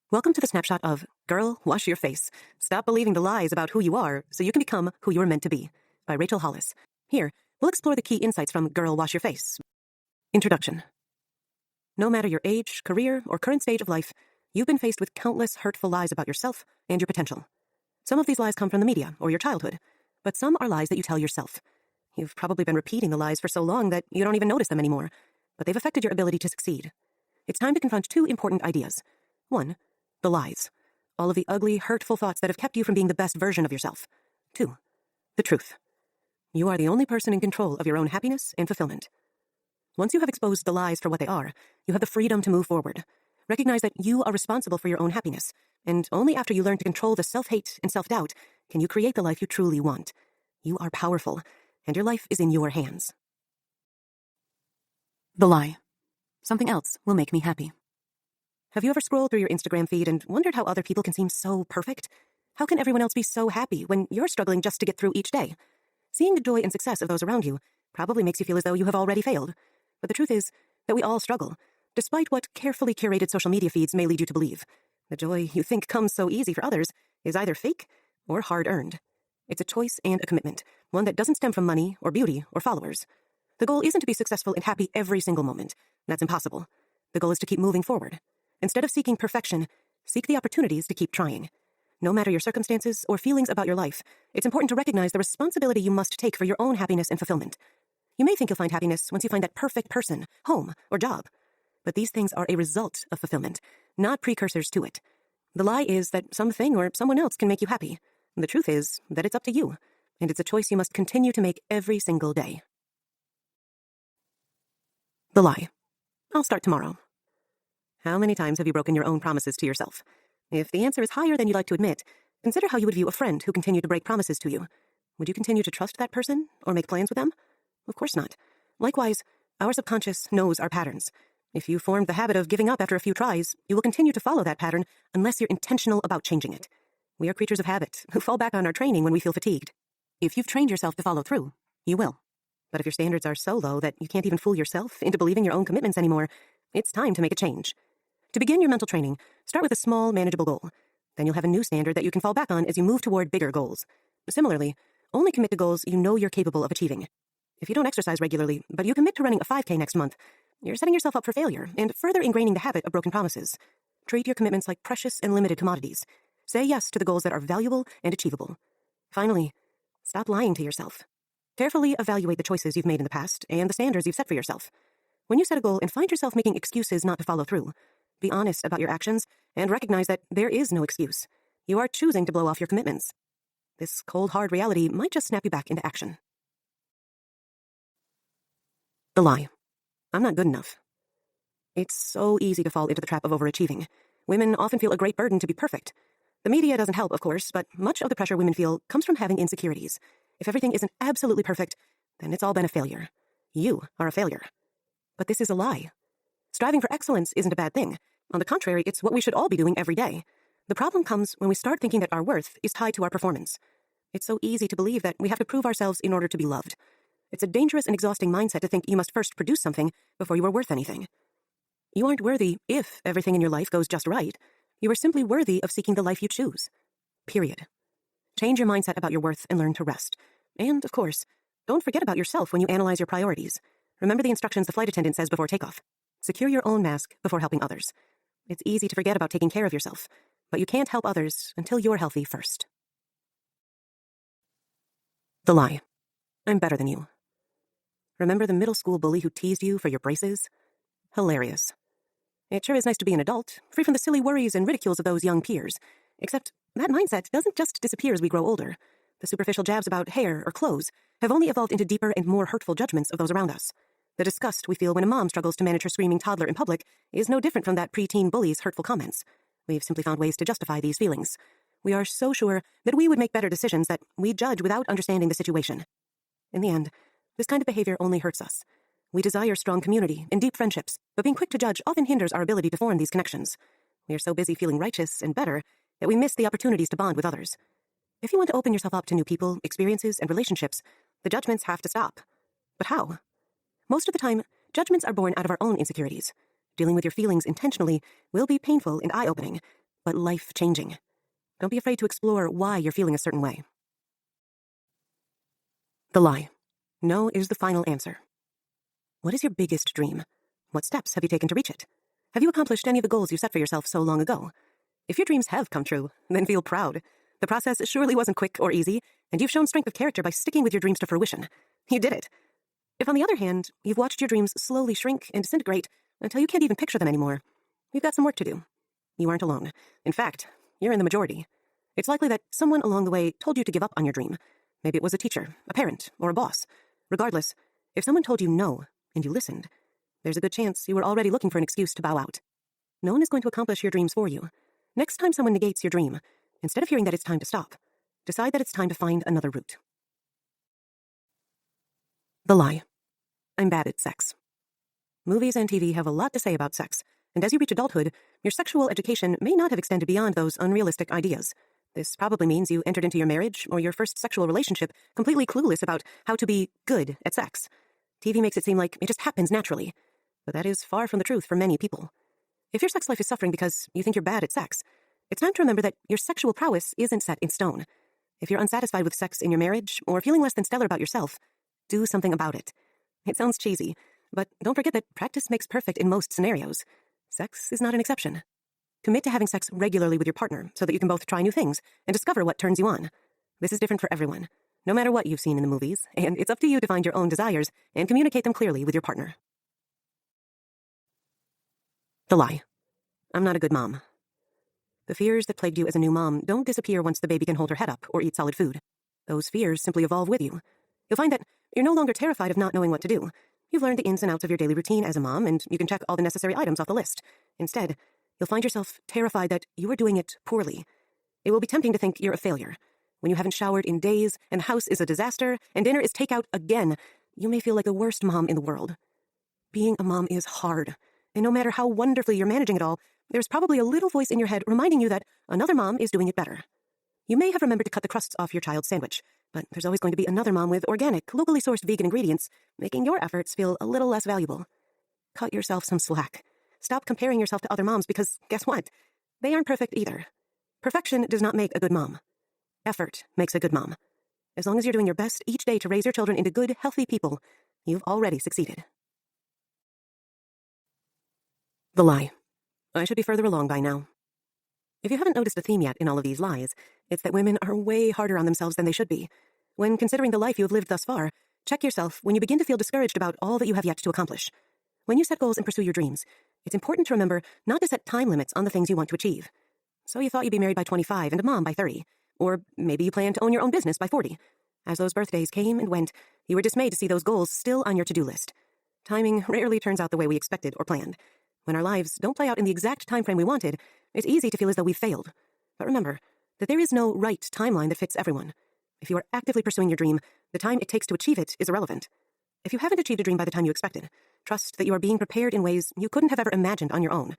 Welcome to the snapshot of Girl, Wash Your Face. Stop believing the lies about who you are so you can become who you're meant to be, by Hollis. Here, we'll explore the key insights from Girl, Wash Your Face. Introduction. No matter your age, career, or current stage of life, you've been faced with countless hurtful lies about yourself and your potential. Some of these lies come from the media or your childhood, but some are lies that you tell yourself. You've probably been repeating the lies for so long that you don't even notice them anymore, but they've affected your ability to succeed. It's time to confront two important ideas. 1. The lies. All of the ugly, hurtful thoughts that have kept you from being the best version of yourself. 2. The truth. You are the only person in control of your own happiness and fulfillment. Once you have exposed the lies for what they are, you have the freedom to move forward. Recognize that you are responsible for your own happiness, and only after you learn to control the self-hate and self-doubt can you create the life you truly want. You are powerful, and your life is in your hands. The lie. Something else will make me happy. Have you ever scrolled through your Instagram feed and wondered how other people can seem so perfect? How can everyone else be so happy when you're struggling just to get through each day? Seeing the joy and success of those around you probably makes you feel as though you have already failed. But the truth is that we all struggle, despite what carefully curated social media feeds may lead you to believe. The joy you think comes so easy for others is either fake or hard-earned. It's a choice and a commitment, one that doesn't stem from money or beauty or followers. The goal isn't to be successful and happy every single moment. That's impossible. The goal is to keep moving forward. Instead of seeking perfection, seek the opportunities to keep trying. No matter your circumstances or feelings about your life, it's important to recognize the responsibility you must take for your own happiness and fulfillment. You may think you'll find happiness once you find that perfect person, home, or job. But these things are a result of fulfillment, not precursors to it. The lie is that something or someone else can make you happy. The truth is that it's up to you, and it's a choice you must continue to make every single day. The lie. I'll start tomorrow. How many times have you broken your own promises to yourself? If the answer is higher than you'd like to admit, consider how you would view a friend who continued to break promises to you. Would you continue to trust that person or make plans with them? Of course not. Likewise, our subconscious knows our patterns. If you formed the habit of giving up after a few tries, you will continue to follow that pattern unless you're intentional about changing it. We are creatures of habit who fall back on our training when we feel fatigued. If you've trained yourself to follow through, you will. But if your standards are so low that you can't even fool yourself into believing your own commitments anymore, it's time to make a change. To begin your mental training, start with a small, manageable goal. Then you'll have a new standard that you can fall back on as you move toward bigger goals. Similarly, only commit to goals you know you're capable of achieving. If you don't exercise regularly, but you commit to running a 5K next month, you're setting yourself up for failure and further ingraining the habit of broken promises. Treat your commitments like precious and limited commodities. Say yes to the goals that are valuable and achievable. Finally, stop lying to yourself. Carefully evaluate the choices you've made in the past and the standards you've set for yourself. When you set a goal and find yourself making excuses not to follow through, be honest about your actions and recognize that there is no excuse. You are choosing to blow off your commitments. This cold, hard reality might just snap you back into action. The lie. I'm not good enough. It's so easy to fall into the trap of overachieving. Women often feel a great burden to be perfect. The media doesn't help, of course, but much of the pressure women feel comes from having insecurities. If everything isn't absolutely perfect, then it's all been a failure. You are a failure. But this is a lie. Striving for excellence isn't a bad thing. On the contrary, it's what we should all be doing every day. The problem comes when we start thinking that our worth is tied to our performance. It's so easy to believe that we have to prove ourselves in order to be loved. It's a dangerous and exhausting mindset to think you must first produce something before you are worth anything. You aren't worthy if everything in your life goes just right. You are simply worthy of seeking the life you choose. Period. Change your mindset about your worth and learn to rest. And, of course, don't forget about yourself when you analyze your priorities. Remember the instructions the flight attendant says before takeoff. Secure your own mask before helping others. It's easy to forget about taking care of yourself, but you can't help others until you're healthy first. The lie. I'm better than you. Remember the middle school bully who teased you for your braces? Hilarious. It sure is nice to be an adult, free from the silly worries and ridicules of those young peers. Except that mindset doesn't just disappear as we grow older. The superficial jabs about hair or clothes have only evolved into deeper and more hurtful judgments of those around us. The disgust we feel when a mom struggles to manage her screaming toddler in public is no different from that preteen bully's hurtful comments. We've simply found ways to justify these feelings. We are so sure that we would make better decisions that we judge without understanding the situation. In the end, this kind of behavior only hurts us. We desire strong community and deep friendships, but being quick to judge often hinders our ability to form these connections. We are so busy feeling righteous and better that we miss the opportunities to bond with others. If you want to open yourself up to new people, experiences, and relationships, the judgments have to stop. But how? Most of the time, judgments are born out of our own insecurities. Dealing with your feelings intentionally will be painful and eye-opening, but life-changing. Don't be afraid to explore why you're feeling a certain way. The lie. No is the final answer. What is your biggest dream? What steps have you taken to reach it? Have you accomplished any of the goals you set for yourself so long ago? If your dreams have come true, then feel proud. The process surely wasn't quick or easy, and you've shown strength of character by sticking with your dreams to fruition. You did it. If, on the other hand, you've watched your dreams slowly shrink and disintegrate until you can't even picture them anymore, you've got some work to do. You aren't alone. In fact, you're in the majority. It's likely that someone along the way told you to give up on your dream. Maybe it was a teacher, a parent, or a boss. Regardless, if someone told you no, and you listened, there's a good chance you were already looking for an excuse to bow out. No one is going to accomplish your dreams for you. Next time someone negates your dream, instead of hearing that it's time to stop, decide that it's time to find another route. The lie. I'm bad at sex. Movies and TV have a lot to say about sex, and as you reach adulthood, your sexual education may not have extended beyond those unrealistic ideas. This probably means you entered into your marriage or your first sexual relationship completely clueless about how to be good at sex. TV makes it seem like it just happens naturally, but that is far from the truth for many people. If your sex life is suffering because you think you're bad at sex, it's time to remember that your sexual prowess isn't set in stone. If you're unsatisfied with sex in your marriage or feeling less than stellar about yourself, do something about it. It sounds cheesy, but don't forget that practice makes perfect in most scenarios. Sex is not an exception. Commit to having sex regularly with your partner so that you can both try new things and discover what turns you on. This is different for everyone, no matter what you've seen in the movies, and it's up to you to find your own desires and communicate them clearly with your partner. The lie. I'm not a good mom. The fears that plagued you as a new mom don't disappear once the baby can hold her head up or eat solid food. Those fears simply evolve with you. You'll find that you're no longer terrified of not knowing what to do. You've learned the ins and outs of your daily routine as a mom, and you can check all the necessary items off the list. Instead, you'll find yourself terrified that you are doing it poorly. It will be tempting to think you're a failure. When you haven't showered in days, and the house is a disaster, and dinner is takeout again, you may feel like the worst mom in the world. Being a mom is hard, and no matter how wonderfully you're managing it all, there's probably a little voice in your head reminding you that another mom is doing it better. You may have remembered to cut the crusts off your child's sandwich, but there's always going to be another mom with organic, locally sourced vegan ingredients, making your efforts feel a little less valuable. Cut yourself some slack. Stop comparing yourself to other moms because, guess what? They aren't perfect either. Perfection does not make a good mom. Effort makes a good mom. As long as you're doing your best each day to raise your children into good, healthy people, you've already succeeded. The lie. I should be further along by now. If you haven't noticed a theme yet in all of these lies, it's that women are way harder on themselves than they should be. When considering the life you have lived thus far, check yourself when you begin to feel discouraged about all that you have yet to accomplish. When you set goals and pursue your dreams, it's important to remember not to set time limits on the things you want to achieve. So you thought you'd be married by 25 and a mom by 30, or maybe you planned to own your own business by 40. As those birthdays came and went, you were dismayed to see those goals still on your to-do list. Timing rarely turns out the way we expected or planned. When our lives don't play out in the exact time frame we wanted, it's easy to feel as though we've failed. But remember that there is no right timeline that fits everyone. If you are actively pursuing your dream, the time it takes to achieve it is irrelevant. If you haven't achieved a dream by the time you expected, trust that you are being prepared in ways you couldn't have ever imagined on your own.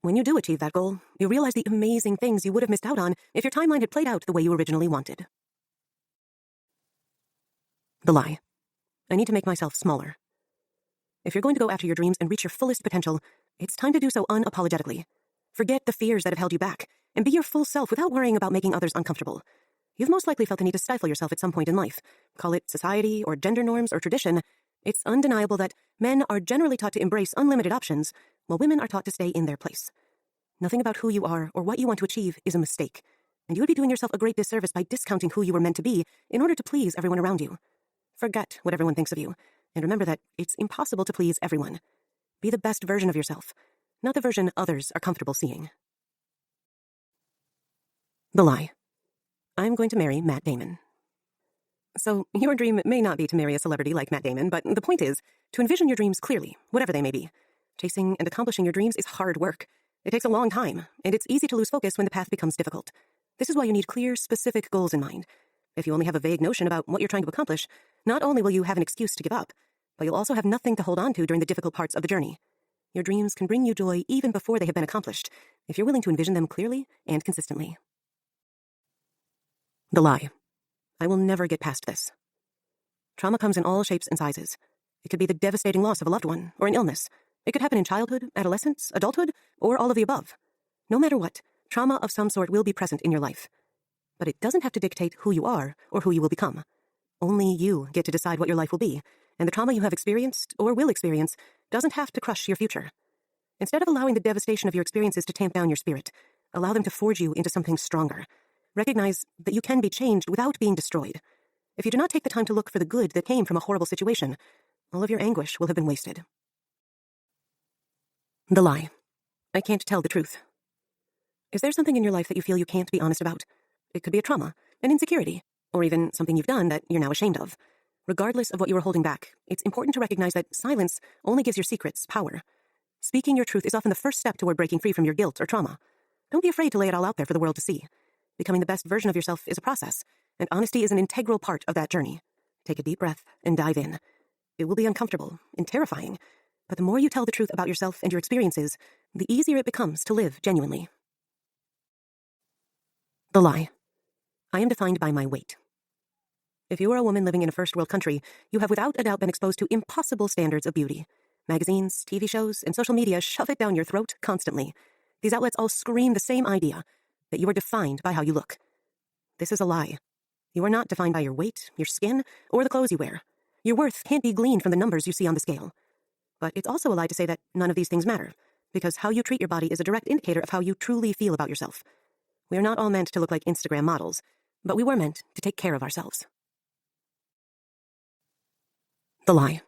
When you do achieve that goal, you realize the amazing things you would have missed out on if your timeline had played out the way you originally wanted. The lie. I need to make myself smaller. If you're going to go after your dreams and reach your fullest potential, it's time to do so unapologetically. Forget the fears that have held you back, and be your full self without worrying about making others uncomfortable. You've most likely felt the need to stifle yourself at some point in life. Call it society, or gender norms, or tradition. It's undeniable that men are generally taught to embrace unlimited options, while women are taught to stay in their place. Nothing about who you are or what you want to achieve is a mistake, and you would be doing yourself a great disservice by discounting who you were meant to be in order to please everyone around you. Forget what everyone thinks of you, and remember that it's impossible to please everyone. Be the best version of yourself, not the version others are comfortable seeing. The lie. I'm going to marry Matt Damon. So, your dream may not be to marry a celebrity like Matt Damon, but the point is to envision your dreams clearly, whatever they may be. Chasing and accomplishing your dreams is hard work. It takes a long time, and it's easy to lose focus when the path becomes difficult. This is why you need clear, specific goals in mind. If you only have a vague notion about what you're trying to accomplish, not only will you have an excuse to give up, but you'll also have nothing to hold on to during the difficult parts of the journey. Your dreams can bring you joy even before they have been accomplished, if you're willing to envision them clearly and consistently. The lie. I will never get past this. Trauma comes in all shapes and sizes. It could be the devastating loss of a loved one or an illness. It could happen in childhood, adolescence, adulthood, or all of the above. No matter what, Trauma of some sort will be present in your life. But it doesn't have to dictate who you are or who you will become. Only you get to decide what your life will be, and the trauma you have experienced or will experience doesn't have to crush your future. Instead of allowing the devastation of your experiences to tamp down your spirit, allow them to forge you into something stronger. Recognize that you can be changed without being destroyed. If you do not take the time to look for the good that came from a horrible situation, all of your anguish will have been wasted. The lie. I can't tell the truth. Is there something in your life that you feel you can't be honest about? It could be a trauma, an insecurity, or even something you've done that you're now ashamed of. Regardless of what you are holding back, it's important to recognize that silence only gives your secrets power. Speaking your truth is often the first step toward breaking free from your guilt or trauma. Don't be afraid to lay it all out there for the world to see. Becoming the best version of yourself is a process, and honesty is an integral part of that journey. Take a deep breath and dive in. It will be uncomfortable and terrifying, but the more you tell the truth about yourself and your experiences, the easier it becomes to live genuinely. The lie. I am defined by my weight. If you are a woman living in a first world country, you have without a doubt been exposed to impossible standards of beauty. Magazines, TV shows, and social media shove it down your throat constantly. These outlets all scream the same idea, that you are defined by how you look. This is a lie. You are not defined by your weight, your skin, or the clothes you wear. Your worth can't be gleaned from the numbers you see on the scale. But it's also a lie to say that none of these things matter, because how you treat your body is a direct indicator of how you truly feel about yourself. We are not all meant to look like Instagram models, but we were meant to take care of ourselves. The lie.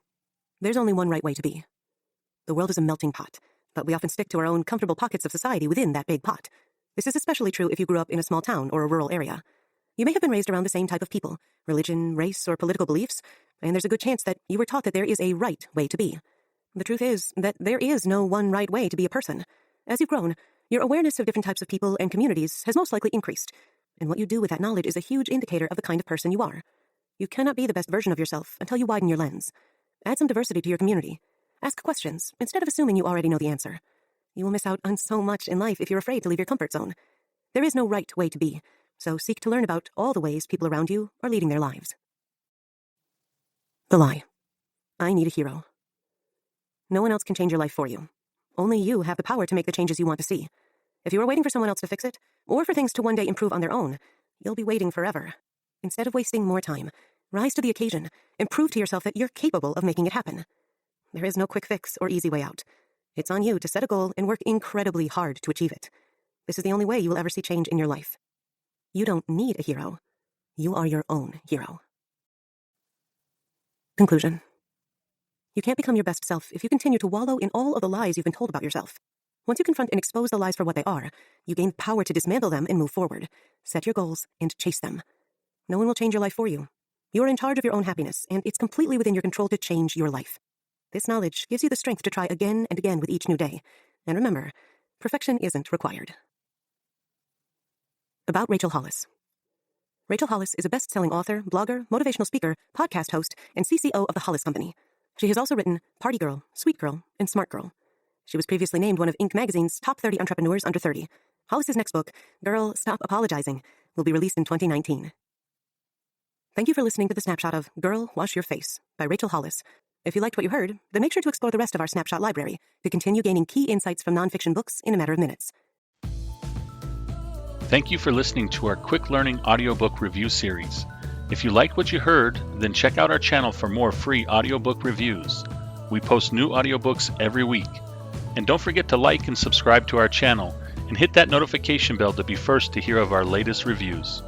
There's only one right way to be. The world is a melting pot, but we often stick to our own comfortable pockets of society within that big pot. This is especially true if you grew up in a small town or a rural area. You may have been raised around the same type of people, religion, race, or political beliefs, and there's a good chance that you were taught that there is a right way to be. The truth is that there is no one right way to be a person. As you've grown, your awareness of different types of people and communities has most likely increased, and what you do with that knowledge is a huge indicator of the kind of person you are. You cannot be the best version of yourself until you widen your lens. Add some diversity to your community. Ask questions instead of assuming you already know the answer. You will miss out on so much in life if you're afraid to leave your comfort zone. There is no right way to be, so seek to learn about all the ways people around you are leading their lives. The lie. I need a hero. No one else can change your life for you. Only you have the power to make the changes you want to see. If you are waiting for someone else to fix it, or for things to one day improve on their own, you'll be waiting forever. Instead of wasting more time, rise to the occasion and prove to yourself that you're capable of making it happen. There is no quick fix or easy way out. It's on you to set a goal and work incredibly hard to achieve it. This is the only way you will ever see change in your life. You don't need a hero. You are your own hero. Conclusion. You can't become your best self if you continue to wallow in all of the lies you've been told about yourself. Once you confront and expose the lies for what they are, you gain power to dismantle them and move forward. Set your goals and chase them. No one will change your life for you. You are in charge of your own happiness, and it's completely within your control to change your life. This knowledge gives you the strength to try again and again with each new day. And remember, perfection isn't required. About Rachel Hollis. Rachel Hollis is a best-selling author, blogger, motivational speaker, podcast host, and CCO of the Hollis Company. She has also written Party Girl, Sweet Girl, and Smart Girl. She was previously named one of Inc. magazine's top 30 entrepreneurs under 30. Hollis's next book, Girl, Stop Apologizing, will be released in 2019. Thank you for listening to the snapshot of Girl, Wash Your Face by Rachel Hollis. If you liked what you heard, then make sure to explore the rest of our snapshot library to continue gaining key insights from nonfiction books in a matter of minutes. Thank you for listening to our quick learning audiobook review series. If you liked what you heard, then check out our channel for more free audiobook reviews. We post new audiobooks every week. And don't forget to like and subscribe to our channel and hit that notification bell to be first to hear of our latest reviews.